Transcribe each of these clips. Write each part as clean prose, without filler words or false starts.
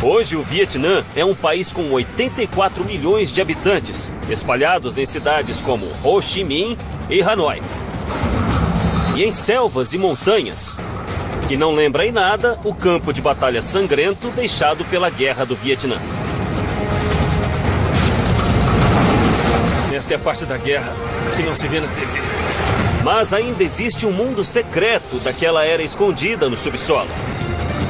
Hoje, o Vietnã é um país com 84 milhões de habitantes, espalhados em cidades como Ho Chi Minh e Hanoi. E em selvas e montanhas, que não lembra em nada o campo de batalha sangrento deixado pela Guerra do Vietnã. Esta é a parte da guerra que não se vê na TV. Mas ainda existe um mundo secreto daquela era escondida no subsolo.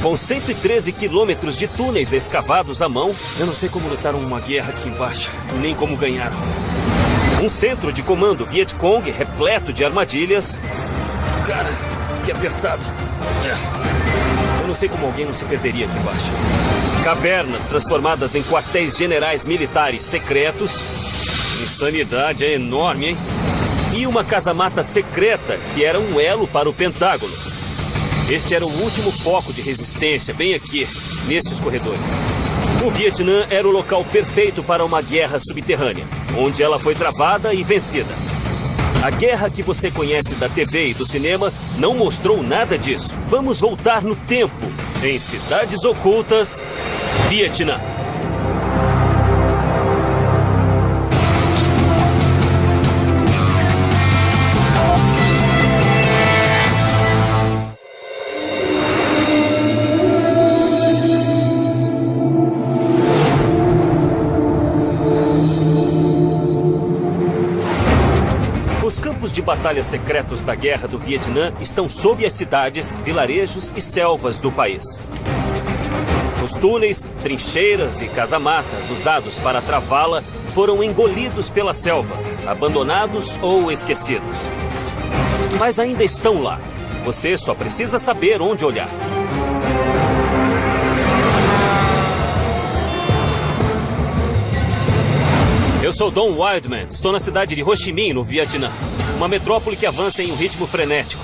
Com 113 quilômetros de túneis escavados à mão, eu não sei como lutaram uma guerra aqui embaixo, nem como ganharam. Um centro de comando Vietcong repleto de armadilhas. Cara, que apertado. Eu não sei como alguém não se perderia aqui embaixo. Cavernas transformadas em quartéis generais militares secretos. Insanidade é enorme, hein? E uma casa-mata secreta que era um elo para o Pentágono. Este era o último foco de resistência, bem aqui, nestes corredores. O Vietnã era o local perfeito para uma guerra subterrânea, onde ela foi travada e vencida. A guerra que você conhece da TV e do cinema não mostrou nada disso. Vamos voltar no tempo, em Cidades Ocultas, Vietnã. Os campos de batalha secretos da Guerra do Vietnã estão sob as cidades, vilarejos e selvas do país. Os túneis, trincheiras e casamatas usados para travá-la foram engolidos pela selva, abandonados ou esquecidos. Mas ainda estão lá. Você só precisa saber onde olhar. Eu sou Don Wildman, estou na cidade de Ho Chi Minh, no Vietnã. Uma metrópole que avança em um ritmo frenético.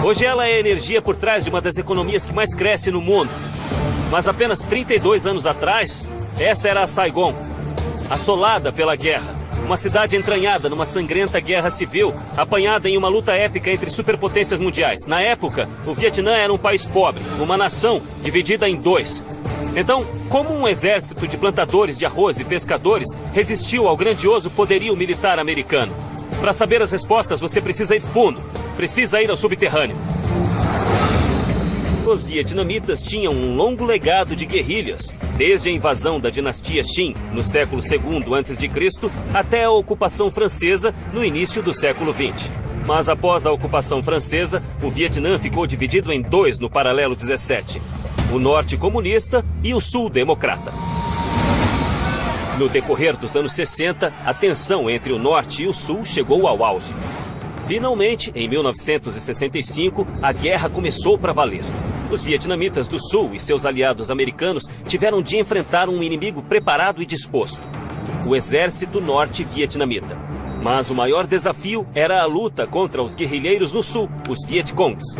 Hoje ela é a energia por trás de uma das economias que mais cresce no mundo. Mas apenas 32 anos atrás, esta era a Saigon, assolada pela guerra. Uma cidade entranhada numa sangrenta guerra civil, apanhada em uma luta épica entre superpotências mundiais. Na época, o Vietnã era um país pobre, uma nação dividida em dois. Então, como um exército de plantadores de arroz e pescadores resistiu ao grandioso poderio militar americano? Para saber as respostas, você precisa ir fundo. Precisa ir ao subterrâneo. Os vietnamitas tinham um longo legado de guerrilhas, desde a invasão da dinastia Qin, no século II a.C., até a ocupação francesa, no início do século XX. Mas após a ocupação francesa, o Vietnã ficou dividido em dois no paralelo 17. O norte comunista e o sul democrata. No decorrer dos anos 60, a tensão entre o norte e o sul chegou ao auge. Finalmente, em 1965, a guerra começou para valer. Os vietnamitas do sul e seus aliados americanos tiveram de enfrentar um inimigo preparado e disposto: o exército norte-vietnamita. Mas o maior desafio era a luta contra os guerrilheiros no sul, os Vietcongs.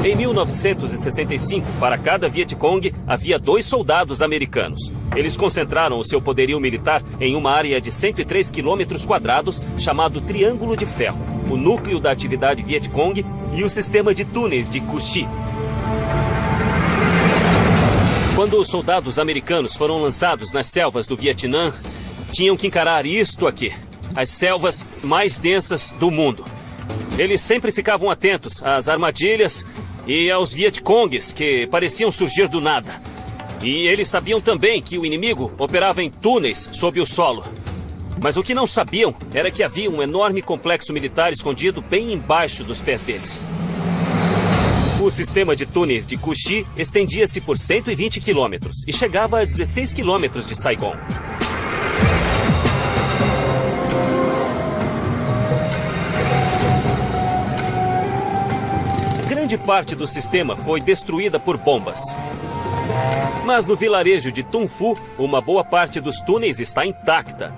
Em 1965, para cada Vietcong, havia 2 soldados americanos. Eles concentraram o seu poderio militar em uma área de 103 quilômetros quadrados, chamado Triângulo de Ferro, o núcleo da atividade Vietcong e o sistema de túneis de Cu Chi. Quando os soldados americanos foram lançados nas selvas do Vietnã, tinham que encarar isto aqui, as selvas mais densas do mundo. Eles sempre ficavam atentos às armadilhas e aos Vietcongs que pareciam surgir do nada. E eles sabiam também que o inimigo operava em túneis sob o solo. Mas o que não sabiam era que havia um enorme complexo militar escondido bem embaixo dos pés deles. O sistema de túneis de Cu Chi estendia-se por 120 quilômetros e chegava a 16 quilômetros de Saigon. Grande parte do sistema foi destruída por bombas. Mas no vilarejo de Tung Phu, uma boa parte dos túneis está intacta.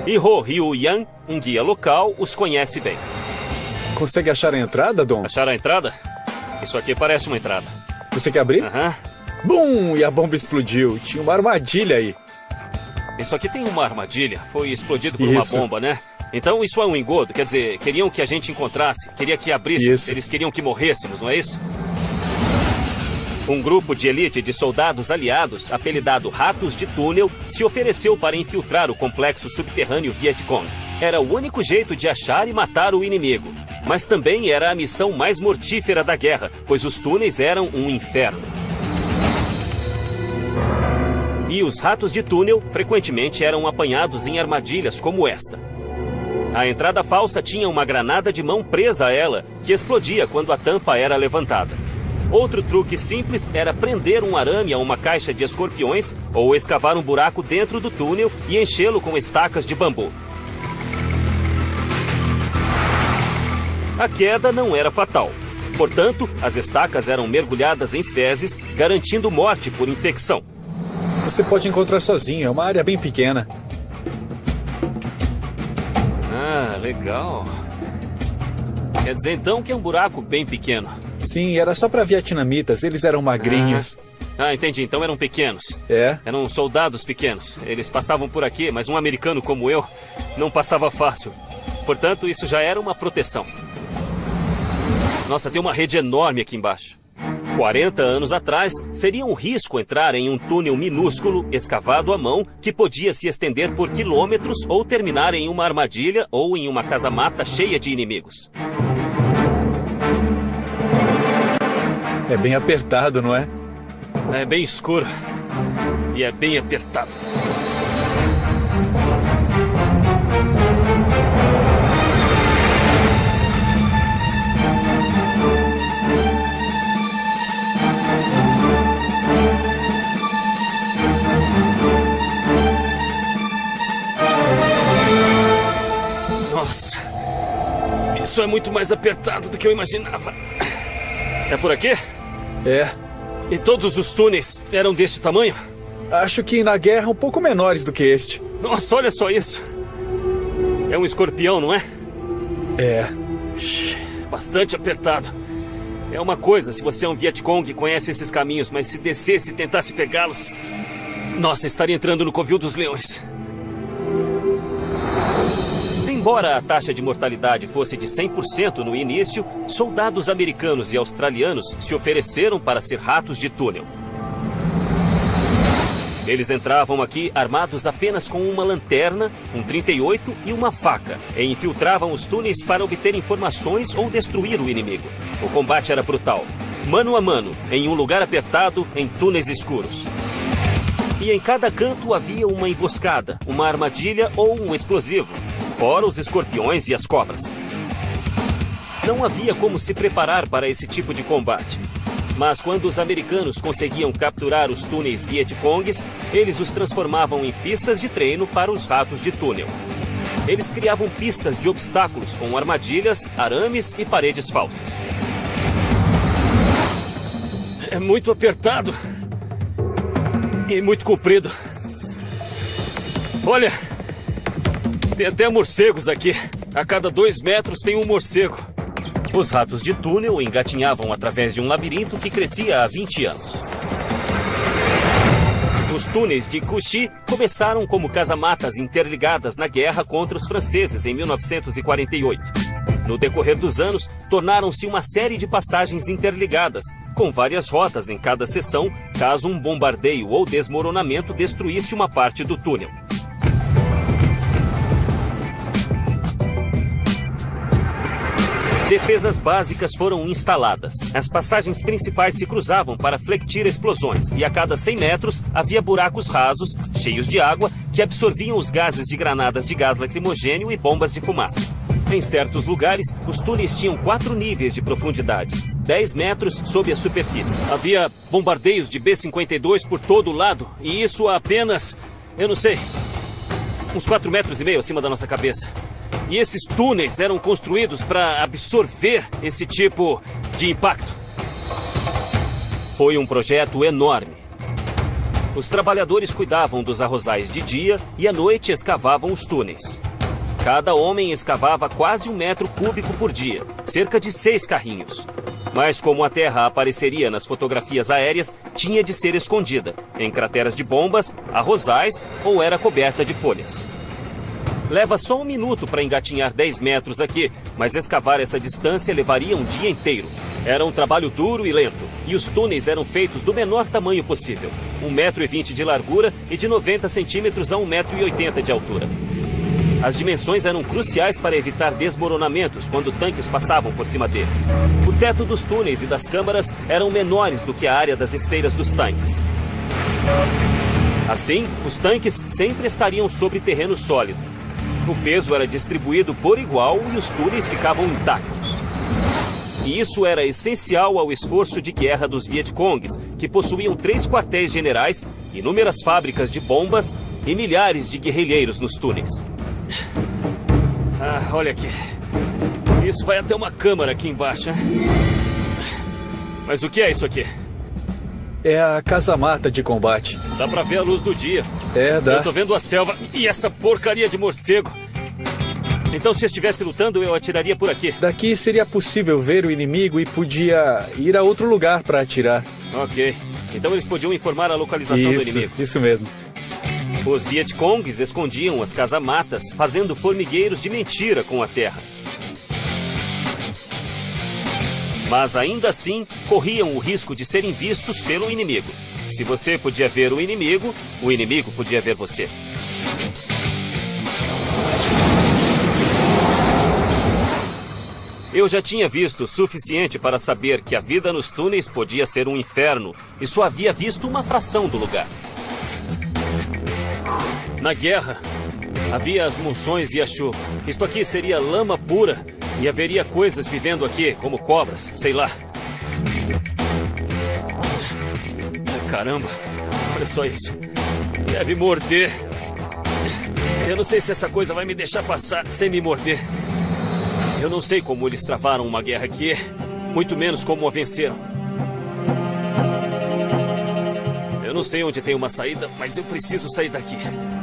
E Ho Ryu Yan, um guia local, os conhece bem. Consegue achar a entrada, Dom? Achar a entrada? Isso aqui parece uma entrada. Você quer abrir? Aham. Bum! E a bomba explodiu. Tinha uma armadilha aí. Isso aqui tem uma armadilha. Foi explodido por uma bomba, né? Então isso é um engodo. Quer dizer, queriam que a gente encontrasse. Queria que abrisse. Eles queriam que morrêssemos, não é isso? Um grupo de elite de soldados aliados, apelidado Ratos de Túnel, se ofereceu para infiltrar o complexo subterrâneo Vietcong. Era o único jeito de achar e matar o inimigo. Mas também era a missão mais mortífera da guerra, pois os túneis eram um inferno. E os ratos de túnel frequentemente eram apanhados em armadilhas como esta. A entrada falsa tinha uma granada de mão presa a ela, que explodia quando a tampa era levantada. Outro truque simples era prender um arame a uma caixa de escorpiões ou escavar um buraco dentro do túnel e enchê-lo com estacas de bambu. A queda não era fatal. Portanto, as estacas eram mergulhadas em fezes, garantindo morte por infecção. Você pode encontrar sozinho, é uma área bem pequena. Ah, legal. Quer dizer então que é um buraco bem pequeno. Sim, era só para vietnamitas, eles eram magrinhos. Entendi, então eram pequenos. É? Eram soldados pequenos. Eles passavam por aqui, mas um americano como eu não passava fácil. Portanto, isso já era uma proteção. Nossa, tem uma rede enorme aqui embaixo. 40 anos atrás, seria um risco entrar em um túnel minúsculo, escavado à mão, que podia se estender por quilômetros ou terminar em uma armadilha ou em uma casa-mata cheia de inimigos. É bem apertado, não é? É bem escuro. E é bem apertado. Nossa, isso é muito mais apertado do que eu imaginava. É por aqui? É. E todos os túneis eram deste tamanho? Acho que na guerra um pouco menores do que este. Nossa, olha só isso. É um escorpião, não é? É. Bastante apertado. É uma coisa se você é um Vietcong e conhece esses caminhos, mas se descesse e tentasse pegá-los... Nossa, estaria entrando no covil dos leões. Embora a taxa de mortalidade fosse de 100% no início, soldados americanos e australianos se ofereceram para ser ratos de túnel. Eles entravam aqui armados apenas com uma lanterna, um 38 e uma faca, e infiltravam os túneis para obter informações ou destruir o inimigo. O combate era brutal, mano a mano, em um lugar apertado, em túneis escuros. E em cada canto havia uma emboscada, uma armadilha ou um explosivo. Fora os escorpiões e as cobras. Não havia como se preparar para esse tipo de combate. Mas quando os americanos conseguiam capturar os túneis Vietcongs, eles os transformavam em pistas de treino para os ratos de túnel. Eles criavam pistas de obstáculos com armadilhas, arames e paredes falsas. É muito apertado. E muito comprido. Olha! Tem até morcegos aqui. A cada 2 metros tem um morcego. Os ratos de túnel engatinhavam através de um labirinto que crescia há 20 anos. Os túneis de Cauchy começaram como casamatas interligadas na guerra contra os franceses em 1948. No decorrer dos anos, tornaram-se uma série de passagens interligadas, com várias rotas em cada seção, caso um bombardeio ou desmoronamento destruísse uma parte do túnel. Defesas básicas foram instaladas. As passagens principais se cruzavam para flectir explosões e a cada 100 metros havia buracos rasos, cheios de água, que absorviam os gases de granadas de gás lacrimogênio e bombas de fumaça. Em certos lugares, os túneis tinham 4 níveis de profundidade, 10 metros sob a superfície. Havia bombardeios de B-52 por todo o lado e isso a apenas, eu não sei, uns 4,5 metros acima da nossa cabeça. E esses túneis eram construídos para absorver esse tipo de impacto. Foi um projeto enorme. Os trabalhadores cuidavam dos arrozais de dia e à noite escavavam os túneis. Cada homem escavava quase 1 metro cúbico por dia, cerca de 6 carrinhos. Mas como a terra apareceria nas fotografias aéreas, tinha de ser escondida, em crateras de bombas, arrozais ou era coberta de folhas. Leva só 1 minuto para engatinhar 10 metros aqui, mas escavar essa distância levaria um dia inteiro. Era um trabalho duro e lento. e os túneis eram feitos do menor tamanho possível, 1,20 m de largura e de 90 centímetros a 1,80 m de altura. As dimensões eram cruciais para evitar desmoronamentos quando tanques passavam por cima deles. O teto dos túneis e das câmaras eram menores do que a área das esteiras dos tanques. Assim, os tanques sempre estariam sobre terreno sólido. O peso era distribuído por igual e os túneis ficavam intactos. E isso era essencial ao esforço de guerra dos Vietcongues, que possuíam 3 quartéis generais, inúmeras fábricas de bombas e milhares de guerrilheiros nos túneis. Olha aqui. Isso vai até uma câmara aqui embaixo, hein? Mas o que é isso aqui? É a casamata de combate. Dá pra ver a luz do dia. Dá. Eu tô vendo a selva e essa porcaria de morcego. Então, se eu estivesse lutando, eu atiraria por aqui. Daqui seria possível ver o inimigo e podia ir a outro lugar para atirar. Ok. Então eles podiam informar a localização do inimigo. Isso mesmo. Os Vietcongues escondiam as casamatas, fazendo formigueiros de mentira com a terra. Mas ainda assim, corriam o risco de serem vistos pelo inimigo. Se você podia ver o inimigo podia ver você. Eu já tinha visto o suficiente para saber que a vida nos túneis podia ser um inferno e só havia visto uma fração do lugar. Na guerra, havia as monções e a chuva. Isto aqui seria lama pura e haveria coisas vivendo aqui, como cobras, sei lá. Caramba, olha só isso. Deve morder. Eu não sei se essa coisa vai me deixar passar sem me morder. Eu não sei como eles travaram uma guerra aqui, muito menos como a venceram. Eu não sei onde tem uma saída, mas eu preciso sair daqui.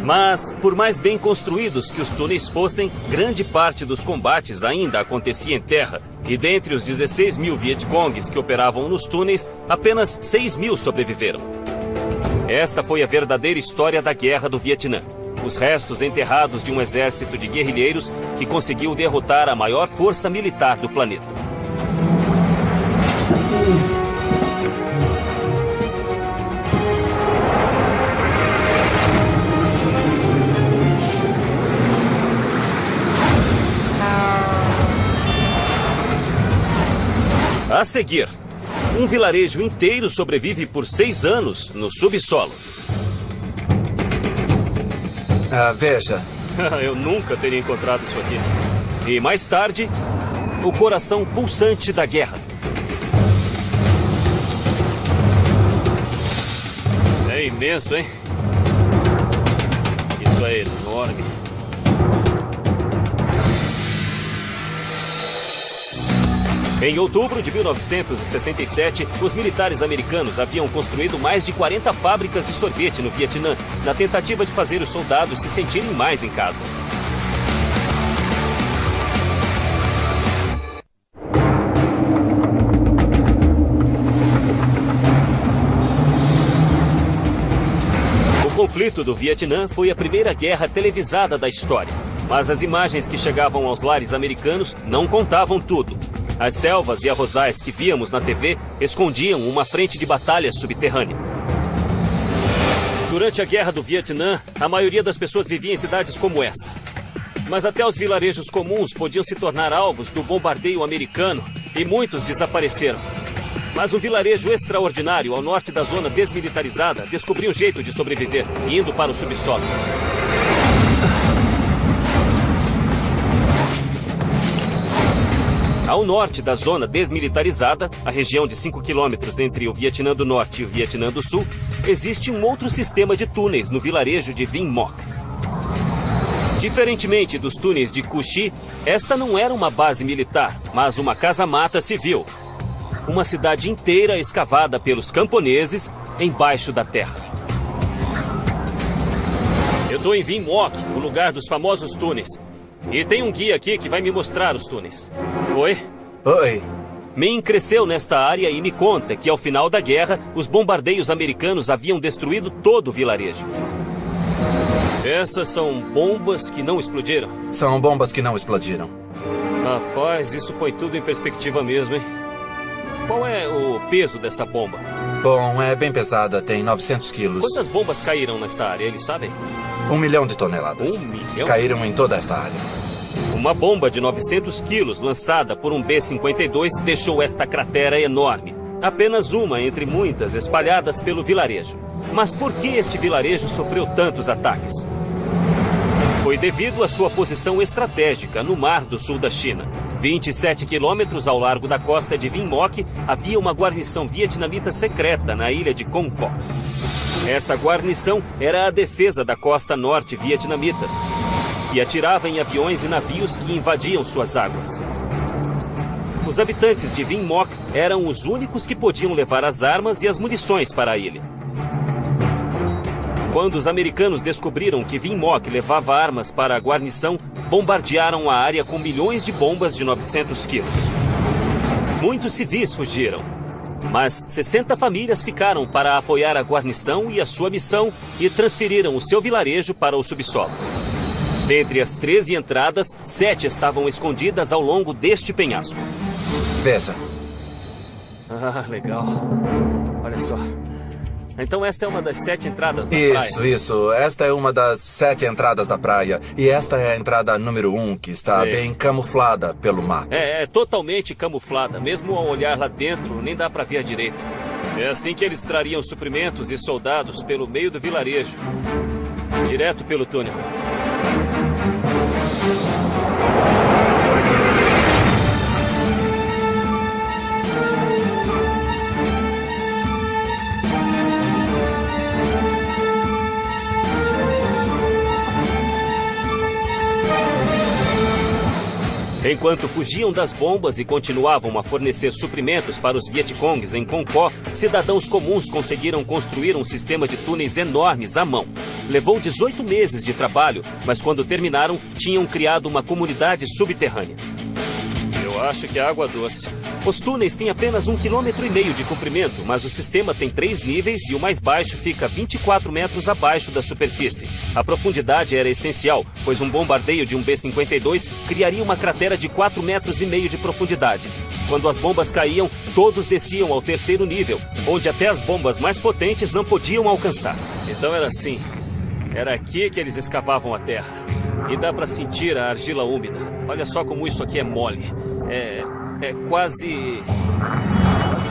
Mas, por mais bem construídos que os túneis fossem, grande parte dos combates ainda acontecia em terra. E dentre os 16 mil Vietcongues que operavam nos túneis, apenas 6 mil sobreviveram. Esta foi a verdadeira história da Guerra do Vietnã. Os restos enterrados de um exército de guerrilheiros que conseguiu derrotar a maior força militar do planeta. A seguir, um vilarejo inteiro sobrevive por 6 anos no subsolo. Veja. Eu nunca teria encontrado isso aqui. E mais tarde, o coração pulsante da guerra. É imenso, hein? Isso é enorme. Em outubro de 1967, os militares americanos haviam construído mais de 40 fábricas de sorvete no Vietnã, na tentativa de fazer os soldados se sentirem mais em casa. O conflito do Vietnã foi a primeira guerra televisada da história, mas as imagens que chegavam aos lares americanos não contavam tudo. As selvas e arrozais que víamos na TV escondiam uma frente de batalha subterrânea. Durante a Guerra do Vietnã, a maioria das pessoas vivia em cidades como esta. Mas até os vilarejos comuns podiam se tornar alvos do bombardeio americano e muitos desapareceram. Mas um vilarejo extraordinário ao norte da zona desmilitarizada descobriu um jeito de sobreviver, indo para o subsolo. Ao norte da zona desmilitarizada, a região de 5 quilômetros entre o Vietnã do Norte e o Vietnã do Sul, existe um outro sistema de túneis no vilarejo de Vinh Moc. Diferentemente dos túneis de Cu Chi, esta não era uma base militar, mas uma casa-mata civil. Uma cidade inteira escavada pelos camponeses embaixo da terra. Eu estou em Vinh Moc, o lugar dos famosos túneis. E tem um guia aqui que vai me mostrar os túneis. Oi? Oi. Min cresceu nesta área e me conta que ao final da guerra, os bombardeios americanos haviam destruído todo o vilarejo. Essas são bombas que não explodiram? São bombas que não explodiram. Rapaz, isso põe tudo em perspectiva mesmo, hein? Qual é o peso dessa bomba? Bom, é bem pesada, tem 900 quilos. Quantas bombas caíram nesta área, eles sabem? 1 milhão de toneladas. 1 milhão? Caíram em toda esta área. Uma bomba de 900 quilos lançada por um B-52 deixou esta cratera enorme. Apenas uma entre muitas espalhadas pelo vilarejo. Mas por que este vilarejo sofreu tantos ataques? Foi devido à sua posição estratégica no mar do sul da China. 27 quilômetros ao largo da costa de Vinh Moc, havia uma guarnição vietnamita secreta na ilha de Con Co. Essa guarnição era a defesa da costa norte vietnamita e atirava em aviões e navios que invadiam suas águas. Os habitantes de Vinh Moc eram os únicos que podiam levar as armas e as munições para a ilha. Quando os americanos descobriram que Vinh Moc levava armas para a guarnição, bombardearam a área com milhões de bombas de 900 quilos. Muitos civis fugiram, mas 60 famílias ficaram para apoiar a guarnição e a sua missão e transferiram o seu vilarejo para o subsolo. Dentre as 13 entradas, 7 estavam escondidas ao longo deste penhasco. Veja. Ah, legal. Olha só. Então esta é uma das 7 entradas da praia. Isso. Esta é uma das 7 entradas da praia. E esta é a entrada número 1, que está bem camuflada pelo mato. É totalmente camuflada. Mesmo ao olhar lá dentro, nem dá para ver direito. É assim que eles trariam suprimentos e soldados pelo meio do vilarejo. Direto pelo túnel. Enquanto fugiam das bombas e continuavam a fornecer suprimentos para os Vietcongs em Con Co, cidadãos comuns conseguiram construir um sistema de túneis enormes à mão. Levou 18 meses de trabalho, mas quando terminaram, tinham criado uma comunidade subterrânea. Eu acho que é água doce. Os túneis têm apenas 1,5 km de comprimento, mas o sistema tem 3 níveis e o mais baixo fica 24 metros abaixo da superfície. A profundidade era essencial, pois um bombardeio de um B-52 criaria uma cratera de 4,5 metros de profundidade. Quando as bombas caíam, todos desciam ao 3º nível, onde até as bombas mais potentes não podiam alcançar. Então era assim. Era aqui que eles escavavam a terra. E dá para sentir a argila úmida. Olha só como isso aqui é mole. Quase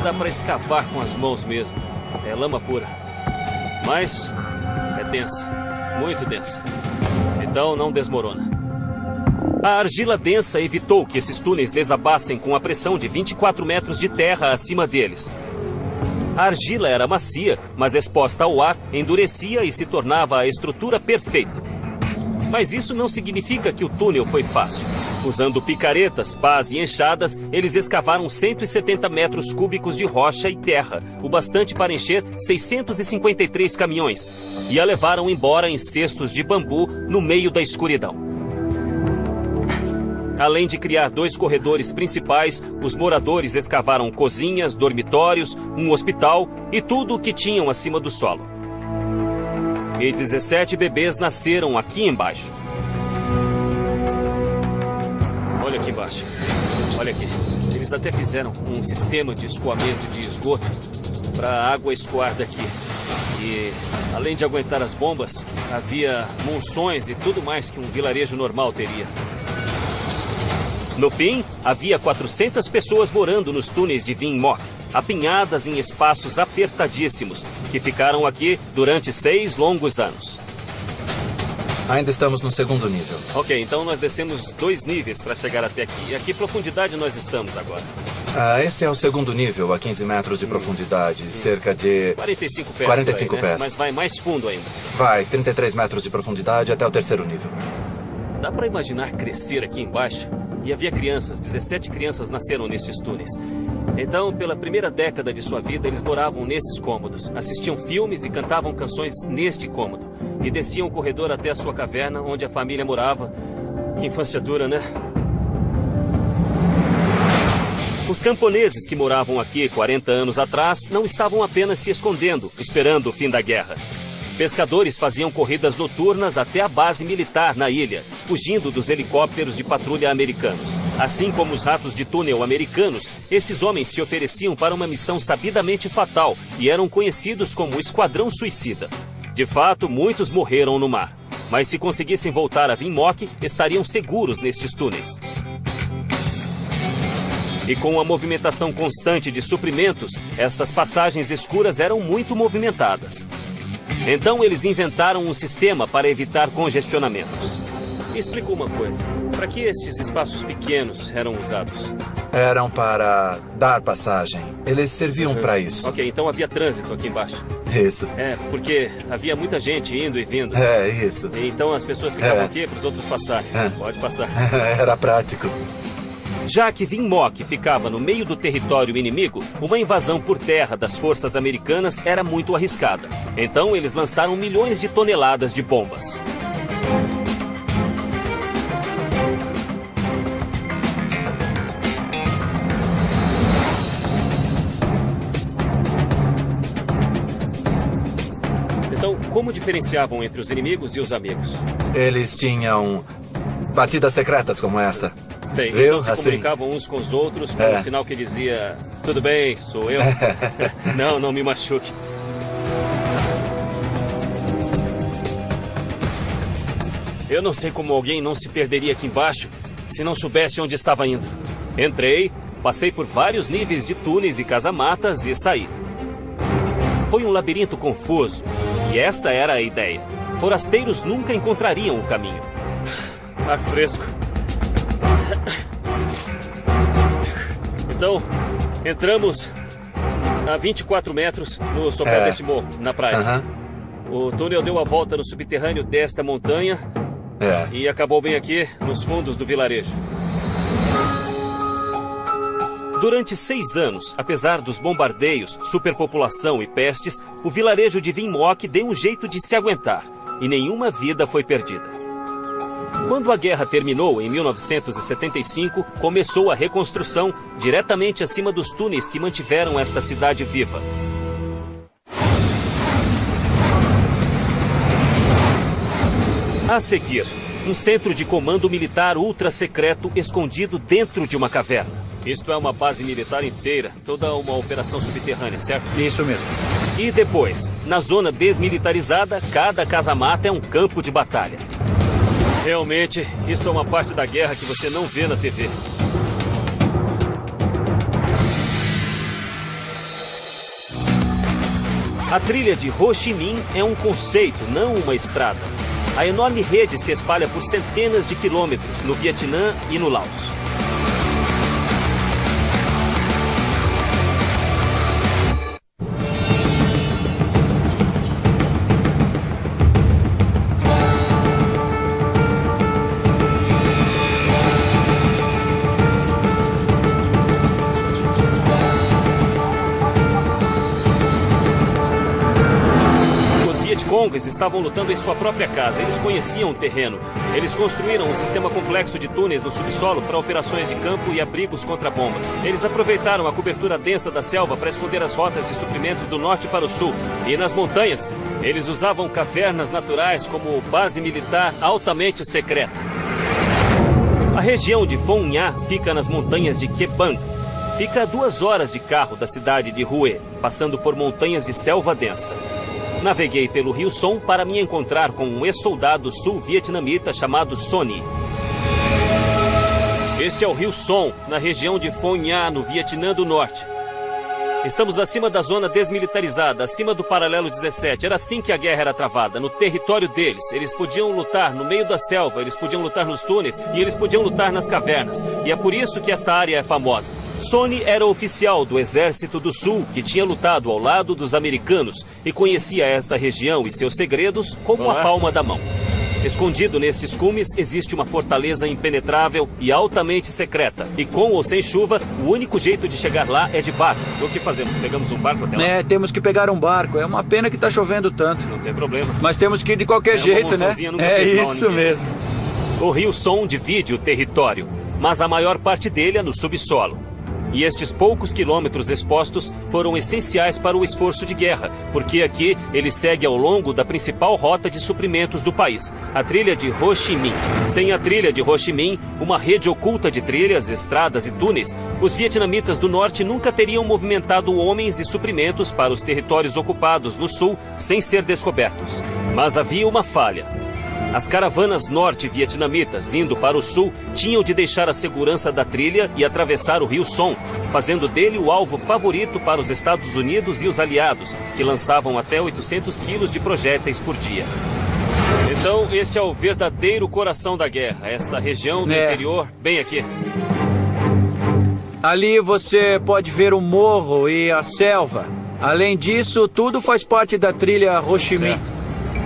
dá para escavar com as mãos mesmo. É lama pura. Mas é densa, muito densa. Então não desmorona. A argila densa evitou que esses túneis desabassem com a pressão de 24 metros de terra acima deles. A argila era macia, mas exposta ao ar, endurecia e se tornava a estrutura perfeita. Mas isso não significa que o túnel foi fácil. Usando picaretas, pás e enxadas, eles escavaram 170 metros cúbicos de rocha e terra, o bastante para encher 653 caminhões, e a levaram embora em cestos de bambu no meio da escuridão. Além de criar 2 corredores principais, os moradores escavaram cozinhas, dormitórios, um hospital e tudo o que tinham acima do solo. E 17 bebês nasceram aqui embaixo. Olha aqui embaixo. Olha aqui. Eles até fizeram um sistema de escoamento de esgoto para a água escoar daqui. E, além de aguentar as bombas, havia monções e tudo mais que um vilarejo normal teria. No fim, havia 400 pessoas morando nos túneis de Vinh Moc, apinhadas em espaços apertadíssimos, que ficaram aqui durante 6 longos anos. Ainda estamos no 2º nível. Ok, então nós descemos 2 níveis para chegar até aqui. E a que profundidade nós estamos agora? Esse é o 2º nível, a 15 metros de profundidade, cerca de 45 pés. 45 aí, né? pés. Mas vai mais fundo ainda. Vai, 33 metros de profundidade até o 3º nível. Dá para imaginar crescer aqui embaixo? E havia crianças, 17 crianças nasceram nestes túneis. Então, pela primeira década de sua vida, eles moravam nesses cômodos, assistiam filmes e cantavam canções neste cômodo. E desciam o corredor até a sua caverna, onde a família morava. Que infância dura, né? Os camponeses que moravam aqui 40 anos atrás não estavam apenas se escondendo, esperando o fim da guerra. Pescadores faziam corridas noturnas até a base militar na ilha, fugindo dos helicópteros de patrulha americanos. Assim como os ratos de túnel americanos, esses homens se ofereciam para uma missão sabidamente fatal e eram conhecidos como Esquadrão Suicida. De fato, muitos morreram no mar. Mas se conseguissem voltar a Vinmoc, estariam seguros nestes túneis. E com a movimentação constante de suprimentos, essas passagens escuras eram muito movimentadas. Então eles inventaram um sistema para evitar congestionamentos. Me explica uma coisa. Para que estes espaços pequenos eram usados? Eram para dar passagem. Eles serviam para isso. Ok, então havia trânsito aqui embaixo. Isso. Porque havia muita gente indo e vindo. Isso. E então as pessoas ficavam aqui para os outros passarem. Pode passar. Era prático. Já que Vinmoc ficava no meio do território inimigo, uma invasão por terra das forças americanas era muito arriscada. Então eles lançaram milhões de toneladas de bombas. Então, como diferenciavam entre os inimigos e os amigos? Eles tinham batidas secretas como esta. Sei, então se comunicavam uns com os outros com um sinal que dizia: tudo bem, sou eu. Não me machuque. Eu não sei como alguém não se perderia aqui embaixo se não soubesse onde estava indo. Entrei, passei por vários níveis de túneis e casamatas e saí. Foi um labirinto confuso, e essa era a ideia. Forasteiros nunca encontrariam o caminho. Ar fresco. Então, entramos a 24 metros no sopé deste morro, na praia. O túnel deu a volta no subterrâneo desta montanha e acabou bem aqui, nos fundos do vilarejo. Durante 6 anos, apesar dos bombardeios, superpopulação e pestes, o vilarejo de Vinmoc deu um jeito de se aguentar e nenhuma vida foi perdida. Quando a guerra terminou, em 1975, começou a reconstrução diretamente acima dos túneis que mantiveram esta cidade viva. A seguir, um centro de comando militar ultra secreto escondido dentro de uma caverna. Isto é uma base militar inteira, toda uma operação subterrânea, certo? Isso mesmo. E depois, na zona desmilitarizada, cada casamata é um campo de batalha. Realmente, isto é uma parte da guerra que você não vê na TV. A trilha de Ho Chi Minh é um conceito, não uma estrada. A enorme rede se espalha por centenas de quilômetros no Vietnã e no Laos. Vietcongues estavam lutando em sua própria casa. Eles conheciam o terreno. Eles construíram um sistema complexo de túneis no subsolo para operações de campo e abrigos contra bombas. Eles aproveitaram a cobertura densa da selva para esconder as rotas de suprimentos do norte para o sul. E nas montanhas, eles usavam cavernas naturais como base militar altamente secreta. A região de Phong Nha fica nas montanhas de Ke Bang. Fica a 2 horas de carro da cidade de Hue, passando por montanhas de selva densa. Naveguei pelo Rio Son para me encontrar com um ex-soldado sul-vietnamita chamado Sonny. Este é o Rio Son, na região de Phong Nha, no Vietnã do Norte. Estamos acima da zona desmilitarizada, acima do paralelo 17. Era assim que a guerra era travada, no território deles. Eles podiam lutar no meio da selva, eles podiam lutar nos túneis e eles podiam lutar nas cavernas. E é por isso que esta área é famosa. Sonny era oficial do Exército do Sul, que tinha lutado ao lado dos americanos e conhecia esta região e seus segredos como a palma da mão. Escondido nestes cumes existe uma fortaleza impenetrável e altamente secreta. E com ou sem chuva, o único jeito de chegar lá é de barco. O que fazemos? Pegamos um barco até lá? Temos que pegar um barco. É uma pena que tá chovendo tanto. Não tem problema. Mas temos que ir de qualquer jeito, né? É isso mesmo. O Rio Son divide o território, mas a maior parte dele é no subsolo. E estes poucos quilômetros expostos foram essenciais para o esforço de guerra, porque aqui ele segue ao longo da principal rota de suprimentos do país, a trilha de Ho Chi Minh. Sem a trilha de Ho Chi Minh, uma rede oculta de trilhas, estradas e túneis, os vietnamitas do norte nunca teriam movimentado homens e suprimentos para os territórios ocupados no sul sem ser descobertos. Mas havia uma falha. As caravanas norte-vietnamitas indo para o sul tinham de deixar a segurança da trilha e atravessar o rio Son, fazendo dele o alvo favorito para os Estados Unidos e os aliados, que lançavam até 800 quilos de projéteis por dia. Então, este é o verdadeiro coração da guerra, esta região do interior, bem aqui. Ali você pode ver o morro e a selva. Além disso, tudo faz parte da trilha Ho Chi Minh.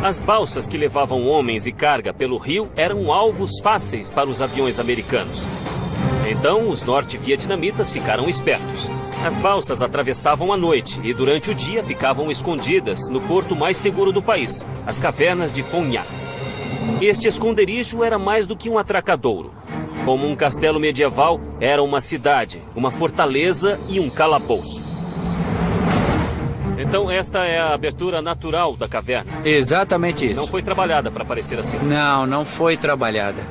As balsas que levavam homens e carga pelo rio eram alvos fáceis para os aviões americanos. Então, os norte-vietnamitas ficaram espertos. As balsas atravessavam à noite e durante o dia ficavam escondidas no porto mais seguro do país, as cavernas de Phong Nha. Este esconderijo era mais do que um atracadouro. Como um castelo medieval, era uma cidade, uma fortaleza e um calabouço. Então esta é a abertura natural da caverna. Exatamente isso. Não foi trabalhada para parecer assim. Não, não foi trabalhada.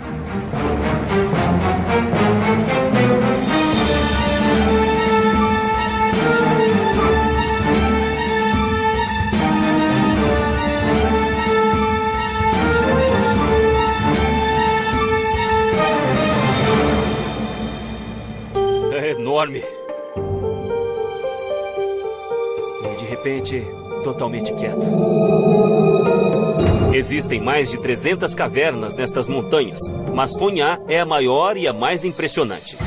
É enorme. De repente, totalmente quieto. Existem mais de 300 cavernas nestas montanhas, mas Phong Nha é a maior e a mais impressionante.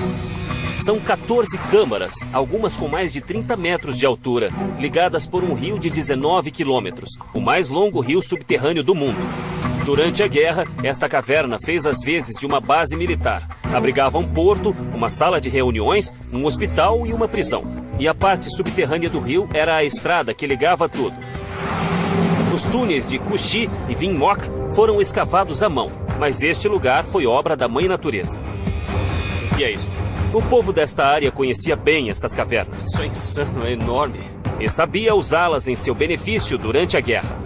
São 14 câmaras, algumas com mais de 30 metros de altura, ligadas por um rio de 19 quilômetros, o mais longo rio subterrâneo do mundo. Durante a guerra, esta caverna fez as vezes de uma base militar. Abrigava um porto, uma sala de reuniões, um hospital e uma prisão. E a parte subterrânea do rio era a estrada que ligava tudo. Os túneis de Cu Chi e Vinh Moc foram escavados à mão, mas este lugar foi obra da Mãe Natureza. O que é isto? O povo desta área conhecia bem estas cavernas. Isso é insano, é enorme. E sabia usá-las em seu benefício durante a guerra.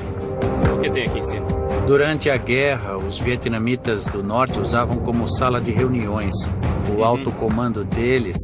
O que tem aqui em cima? Durante a guerra, os vietnamitas do norte usavam como sala de reuniões. O alto comando deles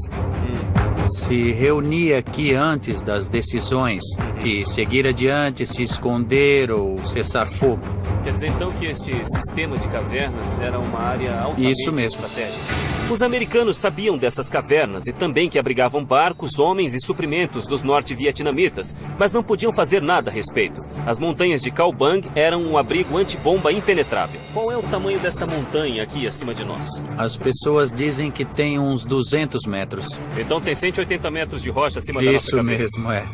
se reunia aqui antes das decisões de seguir adiante, se esconder ou cessar fogo. Quer dizer então que este sistema de cavernas era uma área altamente estratégica. Os americanos sabiam dessas cavernas e também que abrigavam barcos, homens e suprimentos dos norte-vietnamitas, mas não podiam fazer nada a respeito. As montanhas de Cao Bang eram um abrigo antibomba impenetrável. Qual é o tamanho desta montanha aqui acima de nós? As pessoas dizem que tem uns 200 metros. Então tem 180 metros de rocha acima da nossa cabeça. Isso mesmo, é.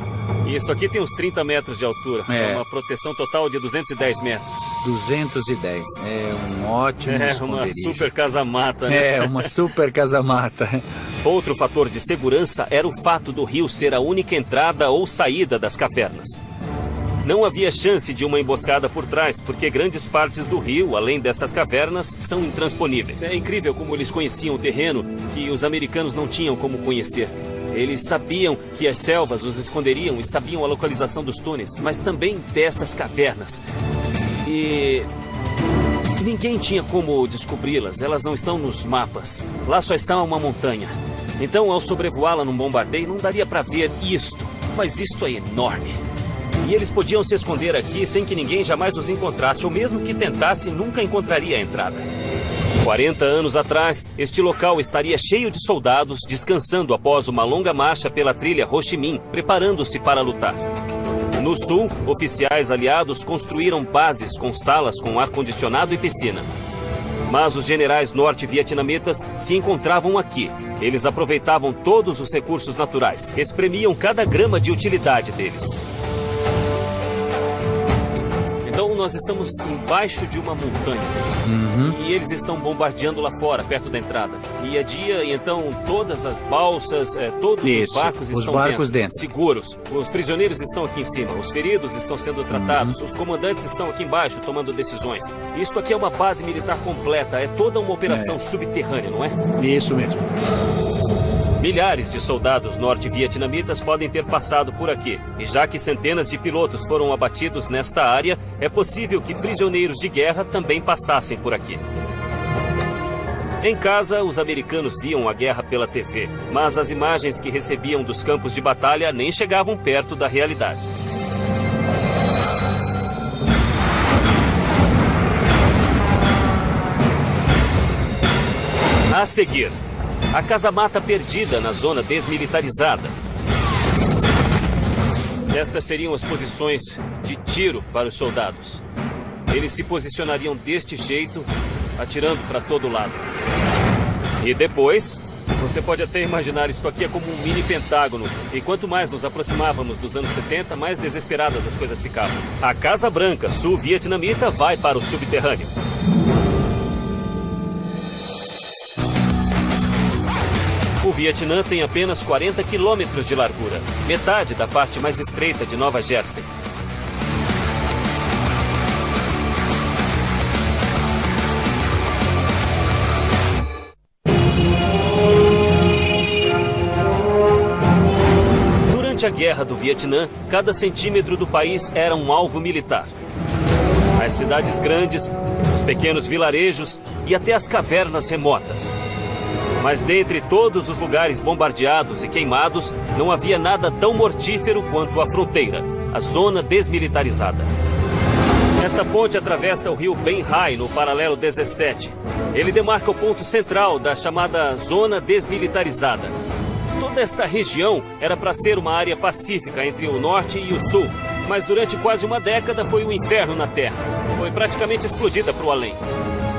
E isto aqui tem uns 30 metros de altura. É uma proteção total de 210 metros. 210. É um ótimo esconderijo. Uma super casa-mata, né? É, uma super casa-mata. Outro fator de segurança era o fato do rio ser a única entrada ou saída das cavernas. Não havia chance de uma emboscada por trás, porque grandes partes do rio, além destas cavernas, são intransponíveis. É incrível como eles conheciam o terreno que os americanos não tinham como conhecer. Eles sabiam que as selvas os esconderiam e sabiam a localização dos túneis, mas também destas cavernas. E ninguém tinha como descobri-las, elas não estão nos mapas. Lá só está uma montanha. Então, ao sobrevoá-la num bombardeio, não daria para ver isto, mas isto é enorme. E eles podiam se esconder aqui sem que ninguém jamais os encontrasse, ou mesmo que tentasse, nunca encontraria a entrada. 40 anos atrás, este local estaria cheio de soldados, descansando após uma longa marcha pela trilha Ho Chi Minh, preparando-se para lutar. No sul, oficiais aliados construíram bases com salas com ar-condicionado e piscina. Mas os generais norte-vietnamitas se encontravam aqui. Eles aproveitavam todos os recursos naturais, espremiam cada grama de utilidade deles. Então nós estamos embaixo de uma montanha. E eles estão bombardeando lá fora, perto da entrada. E é dia, e então todas as balsas, todos os barcos estão dentro, seguros. Os prisioneiros estão aqui em cima, os feridos estão sendo tratados, os comandantes estão aqui embaixo tomando decisões. Isto aqui é uma base militar completa, é toda uma operação subterrânea, não é? Isso mesmo. Milhares de soldados norte-vietnamitas podem ter passado por aqui. E já que centenas de pilotos foram abatidos nesta área, é possível que prisioneiros de guerra também passassem por aqui. Em casa, os americanos viam a guerra pela TV, mas as imagens que recebiam dos campos de batalha nem chegavam perto da realidade. A seguir, a casamata perdida na zona desmilitarizada. Estas seriam as posições de tiro para os soldados. Eles se posicionariam deste jeito, atirando para todo lado. E depois, você pode até imaginar isso aqui é como um mini pentágono. E quanto mais nos aproximávamos dos anos 70, mais desesperadas as coisas ficavam. A Casa Branca sul-vietnamita vai para o subterrâneo. O Vietnã tem apenas 40 quilômetros de largura, metade da parte mais estreita de Nova Jersey. Durante a Guerra do Vietnã, cada centímetro do país era um alvo militar. As cidades grandes, os pequenos vilarejos e até as cavernas remotas. Mas dentre todos os lugares bombardeados e queimados, não havia nada tão mortífero quanto a fronteira, a zona desmilitarizada. Esta ponte atravessa o rio Ben Hai no paralelo 17. Ele demarca o ponto central da chamada zona desmilitarizada. Toda esta região era para ser uma área pacífica entre o norte e o sul, mas durante quase uma década foi um inferno na Terra. Foi praticamente explodida para o além.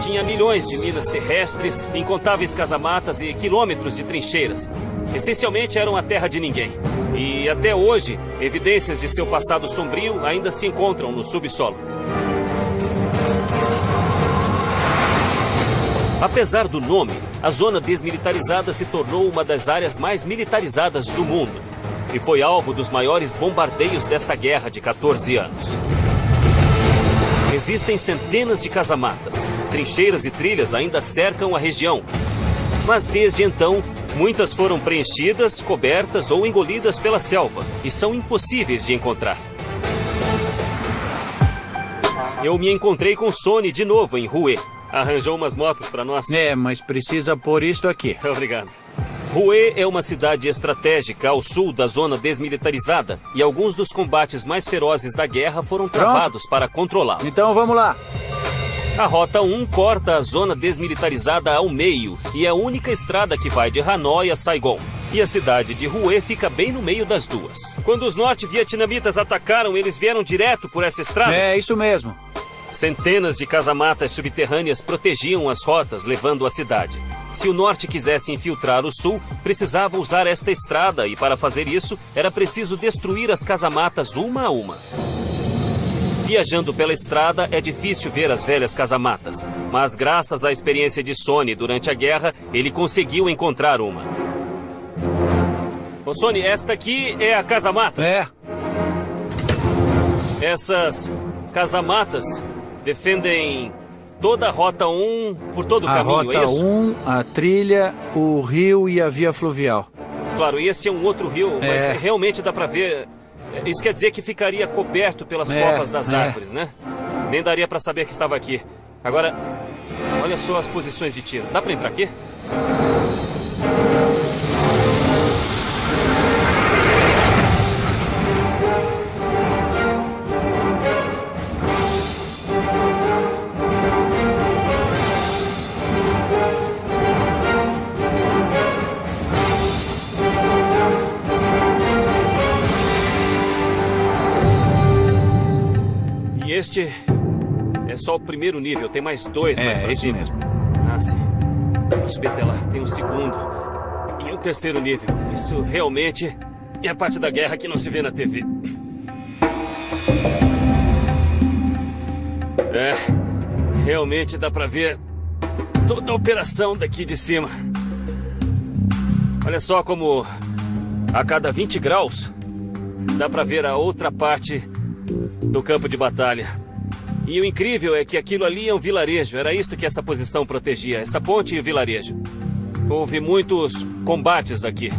Tinha milhões de minas terrestres, incontáveis casamatas e quilômetros de trincheiras. Essencialmente eram a terra de ninguém. E até hoje, evidências de seu passado sombrio ainda se encontram no subsolo. Apesar do nome, a zona desmilitarizada se tornou uma das áreas mais militarizadas do mundo. E foi alvo dos maiores bombardeios dessa guerra de 14 anos. Existem centenas de casamatas. Trincheiras e trilhas ainda cercam a região. Mas desde então, muitas foram preenchidas, cobertas ou engolidas pela selva e são impossíveis de encontrar. Eu me encontrei com Sony de novo em Hue. Arranjou umas motos para nós. Mas precisa pôr isto aqui. Obrigado. Hue é uma cidade estratégica ao sul da zona desmilitarizada e alguns dos combates mais ferozes da guerra foram travados para controlá-la. Então vamos lá. A Rota 1 corta a zona desmilitarizada ao meio e é a única estrada que vai de Hanoi a Saigon. E a cidade de Hue fica bem no meio das duas. Quando os norte-vietnamitas atacaram, eles vieram direto por essa estrada? É, isso mesmo. Centenas de casamatas subterrâneas protegiam as rotas levando à cidade. Se o norte quisesse infiltrar o sul, precisava usar esta estrada e para fazer isso, era preciso destruir as casamatas uma a uma. Viajando pela estrada, é difícil ver as velhas casamatas, mas graças à experiência de Sony durante a guerra, ele conseguiu encontrar uma. Ô Sony, esta aqui é a casamata? É. Essas casamatas defendem toda a Rota 1 por todo o caminho, é isso? A Rota 1, a trilha, o rio e a via fluvial. Claro, e esse é um outro rio, mas realmente dá pra ver. Isso quer dizer que ficaria coberto pelas copas das árvores, né? Nem daria pra saber que estava aqui. Agora, olha só as posições de tiro. Dá pra entrar aqui? Este é só o primeiro nível, tem mais dois mais pra cima. Mesmo. Ah, sim. Vamos subir até lá, tem um segundo e um terceiro nível. Isso realmente é a parte da guerra que não se vê na TV. Realmente dá pra ver toda a operação daqui de cima. Olha só como a cada 20 graus dá pra ver a outra parte do campo de batalha. E o incrível é que aquilo ali é um vilarejo. Era isto que essa posição protegia, esta ponte e o vilarejo. Houve muitos combates aqui.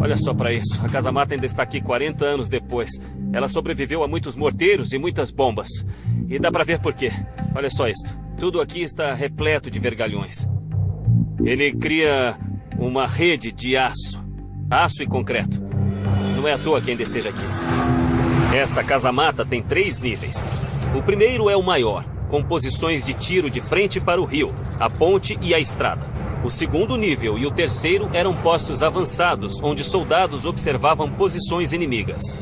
Olha só para isso. A casamata ainda está aqui 40 anos depois. Ela sobreviveu a muitos morteiros e muitas bombas. E dá para ver por quê. Olha só isto. Tudo aqui está repleto de vergalhões. Ele cria uma rede de aço. Aço e concreto. Não é à toa que ainda esteja aqui. Esta casamata tem 3 níveis. O primeiro é o maior, com posições de tiro de frente para o rio, a ponte e a estrada. O segundo nível e o terceiro eram postos avançados, onde soldados observavam posições inimigas.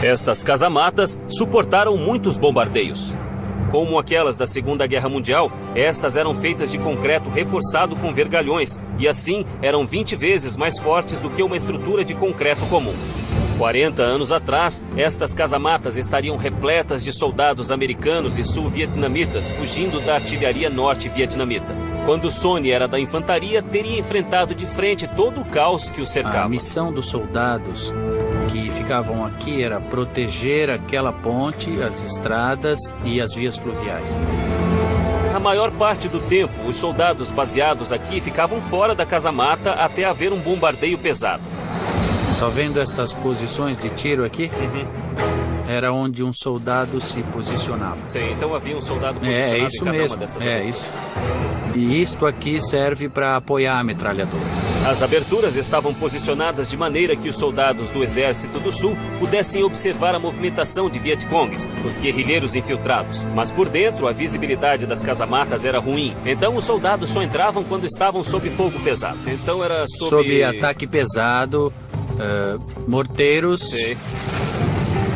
Estas casamatas suportaram muitos bombardeios. Como aquelas da Segunda Guerra Mundial, estas eram feitas de concreto reforçado com vergalhões e assim eram 20 vezes mais fortes do que uma estrutura de concreto comum. 40 anos atrás, estas casamatas estariam repletas de soldados americanos e sul-vietnamitas fugindo da artilharia norte-vietnamita. Quando Sony era da infantaria, teria enfrentado de frente todo o caos que o cercava. A missão dos soldados que ficavam aqui era proteger aquela ponte, as estradas e as vias fluviais. A maior parte do tempo, os soldados baseados aqui ficavam fora da casamata até haver um bombardeio pesado. Tá vendo estas posições de tiro aqui? Era onde um soldado se posicionava. Sim, então havia um soldado posicionado é isso em cada mesmo. uma destas É aberturas. isso. E isto aqui serve para apoiar a metralhadora. As aberturas estavam posicionadas de maneira que os soldados do Exército do Sul pudessem observar a movimentação de Vietcongues, os guerrilheiros infiltrados. Mas por dentro, a visibilidade das casamatas era ruim. Então os soldados só entravam quando estavam sob fogo pesado. Então era sob ataque pesado, morteiros... Sim.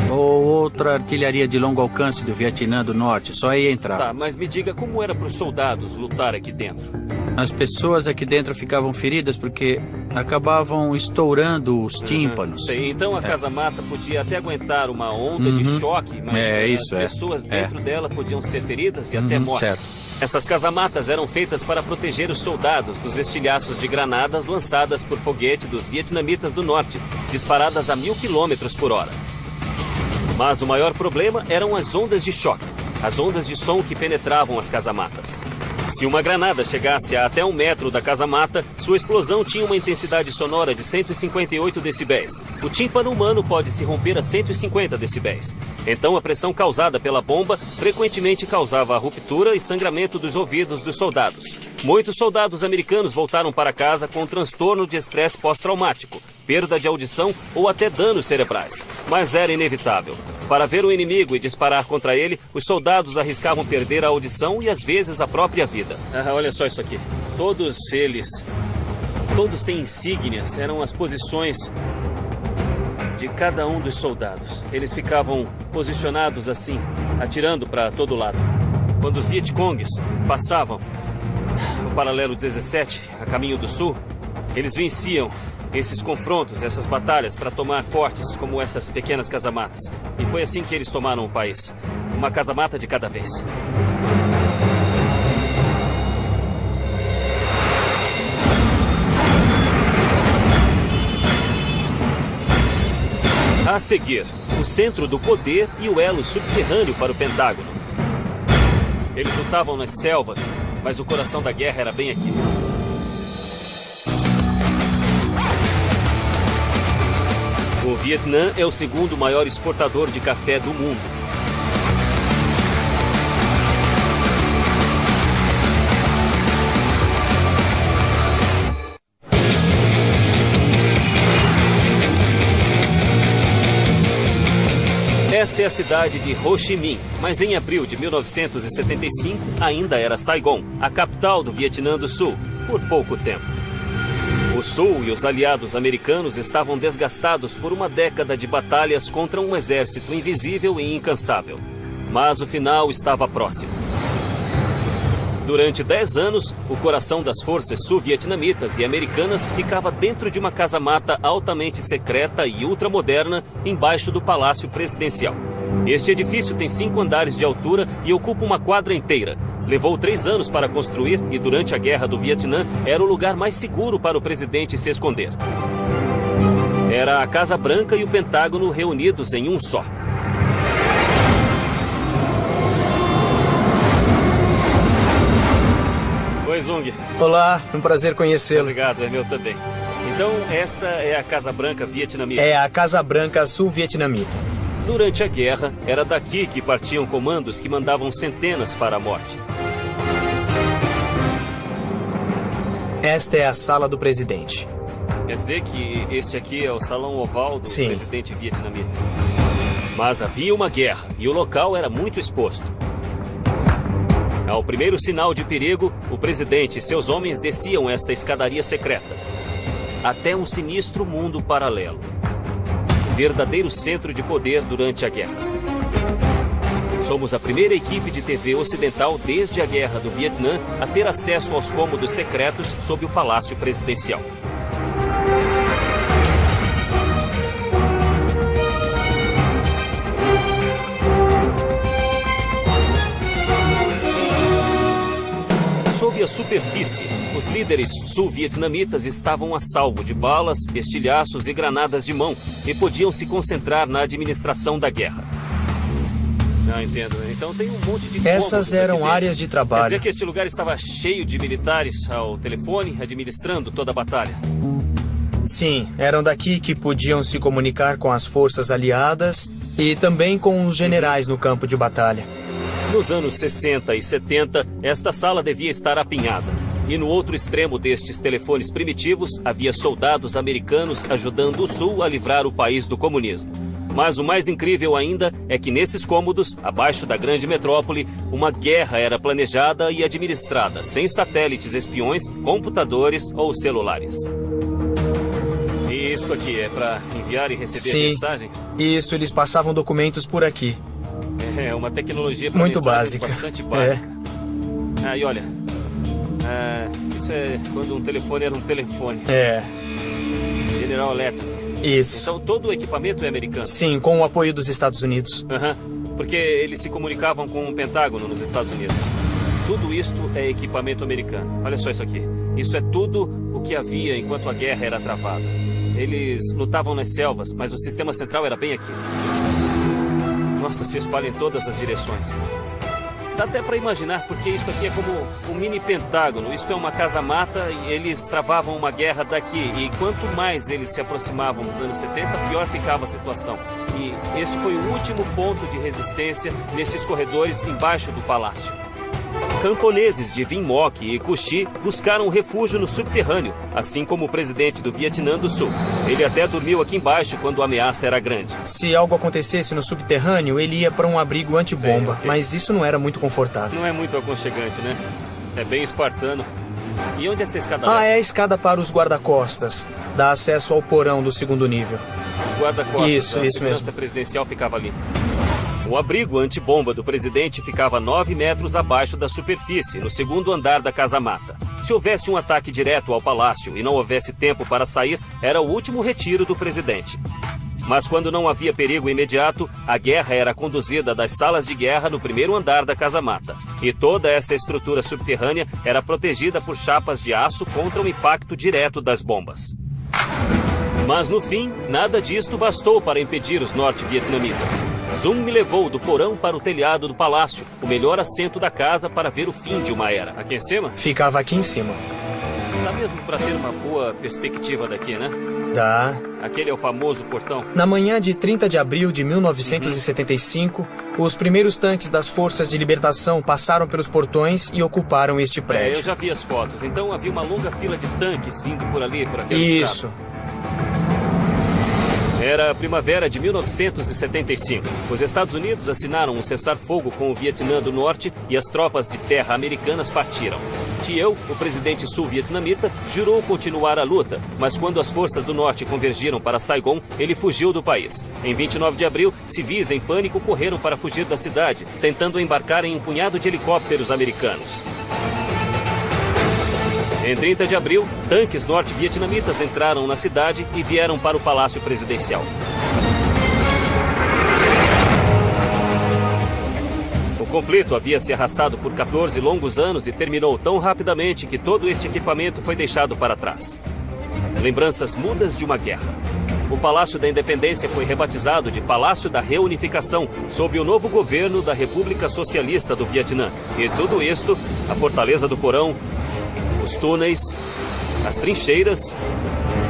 Ou outra artilharia de longo alcance do Vietnã do Norte, só aí entrava. Tá, mas me diga como era para os soldados lutar aqui dentro? As pessoas aqui dentro ficavam feridas porque acabavam estourando os tímpanos. Sim, então a casamata podia até aguentar uma onda de choque, mas as pessoas dentro dela podiam ser feridas e até mortas. Certo. Essas casamatas eram feitas para proteger os soldados dos estilhaços de granadas lançadas por foguete dos vietnamitas do norte, disparadas a 1000 km/h. Mas o maior problema eram as ondas de choque, as ondas de som que penetravam as casamatas. Se uma granada chegasse a até 1 metro da casamata, sua explosão tinha uma intensidade sonora de 158 decibéis. O tímpano humano pode se romper a 150 decibéis. Então a pressão causada pela bomba frequentemente causava a ruptura e sangramento dos ouvidos dos soldados. Muitos soldados americanos voltaram para casa com transtorno de estresse pós-traumático, perda de audição ou até danos cerebrais. Mas era inevitável. Para ver o inimigo e disparar contra ele, os soldados arriscavam perder a audição e às vezes a própria vida. Olha só isso aqui. Todos têm insígnias, eram as posições de cada um dos soldados. Eles ficavam posicionados assim, atirando para todo lado. Quando os Vietcongues passavam no paralelo 17, a caminho do sul, eles venciam esses confrontos, essas batalhas para tomar fortes como estas pequenas casamatas. E foi assim que eles tomaram o país. Uma casamata de cada vez. A seguir, o centro do poder e o elo subterrâneo para o Pentágono. Eles lutavam nas selvas, mas o coração da guerra era bem aqui. O Vietnã é o segundo maior exportador de café do mundo. Esta é a cidade de Ho Chi Minh, mas em abril de 1975 ainda era Saigon, a capital do Vietnã do Sul, por pouco tempo. O Sul e os aliados americanos estavam desgastados por uma década de batalhas contra um exército invisível e incansável. Mas o final estava próximo. Durante 10 anos, o coração das forças sul-vietnamitas e americanas ficava dentro de uma casamata altamente secreta e ultramoderna embaixo do Palácio Presidencial. Este edifício tem 5 andares de altura e ocupa uma quadra inteira. Levou 3 anos para construir e durante a Guerra do Vietnã era o lugar mais seguro para o presidente se esconder. Era a Casa Branca e o Pentágono reunidos em um só. Oi, Zung. Olá, um prazer conhecê-lo. Obrigado, é meu também. Então, esta é a Casa Branca vietnamita. É a Casa Branca sul-vietnamita. Durante a guerra, era daqui que partiam comandos que mandavam centenas para a morte. Esta é a sala do presidente. Quer dizer que este aqui é o salão oval do Sim. presidente vietnamita. Mas havia uma guerra e o local era muito exposto. Ao primeiro sinal de perigo, o presidente e seus homens desciam esta escadaria secreta até um sinistro mundo paralelo. Verdadeiro centro de poder durante a guerra. Somos a primeira equipe de TV ocidental desde a Guerra do Vietnã a ter acesso aos cômodos secretos sob o Palácio Presidencial. Sob a superfície, os líderes sul-vietnamitas estavam a salvo de balas, estilhaços e granadas de mão e podiam se concentrar na administração da guerra. Não entendo. Então tem um monte de Essas eram áreas de Quer trabalho. dizer que este lugar estava cheio de militares ao telefone, administrando toda a batalha. Sim, eram daqui que podiam se comunicar com as forças aliadas e também com os generais no campo de batalha. Nos anos 60 e 70, esta sala devia estar apinhada. E no outro extremo destes telefones primitivos, havia soldados americanos ajudando o Sul a livrar o país do comunismo. Mas o mais incrível ainda é que nesses cômodos, abaixo da grande metrópole, uma guerra era planejada e administrada, sem satélites espiões, computadores ou celulares. E isso aqui é para enviar e receber Sim. mensagem? Isso, eles passavam documentos por aqui. É uma tecnologia para Muito mensagens básica. bastante básica. E olha, isso é quando um telefone era um telefone. General Electric. Isso. Então todo o equipamento é americano. Sim, com o apoio dos Estados Unidos. Porque eles se comunicavam com o Pentágono nos Estados Unidos. Tudo isto é equipamento americano. Olha só isso aqui. Isso é tudo o que havia enquanto a guerra era travada. Eles lutavam nas selvas, mas o sistema central era bem aqui. Nossa, se espalha em todas as direções. Dá até para imaginar, porque isso aqui é como um mini Pentágono. Isto é uma casa-mata e eles travavam uma guerra daqui. E quanto mais eles se aproximavam dos anos 70, pior ficava a situação. E este foi o último ponto de resistência nesses corredores embaixo do palácio. Camponeses de Vinh Moc e Cu Chi buscaram refúgio no subterrâneo, assim como o presidente do Vietnã do Sul. Ele até dormiu aqui embaixo quando a ameaça era grande. Se algo acontecesse no subterrâneo, ele ia para um abrigo antibomba, Sei, ok. mas isso não era muito confortável. Não é muito aconchegante, né? É bem espartano. E onde essa escada É a escada para os guarda-costas. Dá acesso ao porão do segundo nível. Os guarda-costas Isso da segurança mesmo. presidencial ficava ali. O abrigo antibomba do presidente ficava 9 metros abaixo da superfície, no segundo andar da casa-mata. Se houvesse um ataque direto ao palácio e não houvesse tempo para sair, era o último retiro do presidente. Mas quando não havia perigo imediato, a guerra era conduzida das salas de guerra no primeiro andar da casa-mata. E toda essa estrutura subterrânea era protegida por chapas de aço contra o impacto direto das bombas. Mas no fim, nada disto bastou para impedir os norte-vietnamitas. Zoom me levou do porão para o telhado do palácio, o melhor assento da casa para ver o fim de uma era. Aqui em cima? Ficava aqui em cima. Dá mesmo para ter uma boa perspectiva daqui, né? Dá. Aquele é o famoso portão. Na manhã de 30 de abril de 1975, os primeiros tanques das Forças de Libertação passaram pelos portões e ocuparam este prédio. Eu já vi as fotos. Então havia uma longa fila de tanques vindo por ali, por aquela Isso. estrada. Era a primavera de 1975. Os Estados Unidos assinaram um cessar-fogo com o Vietnã do Norte e as tropas de terra americanas partiram. Thieu, o presidente sul-vietnamita, jurou continuar a luta, mas quando as forças do Norte convergiram para Saigon, ele fugiu do país. Em 29 de abril, civis em pânico correram para fugir da cidade, tentando embarcar em um punhado de helicópteros americanos. Em 30 de abril, tanques norte-vietnamitas entraram na cidade e vieram para o Palácio Presidencial. O conflito havia se arrastado por 14 longos anos e terminou tão rapidamente que todo este equipamento foi deixado para trás. Lembranças mudas de uma guerra. O Palácio da Independência foi rebatizado de Palácio da Reunificação, sob o novo governo da República Socialista do Vietnã. E tudo isto, a Fortaleza do Porão, Os túneis, as trincheiras,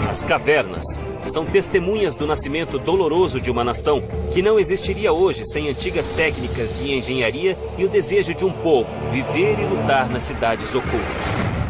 as cavernas são testemunhas do nascimento doloroso de uma nação que não existiria hoje sem antigas técnicas de engenharia e o desejo de um povo viver e lutar nas cidades ocultas.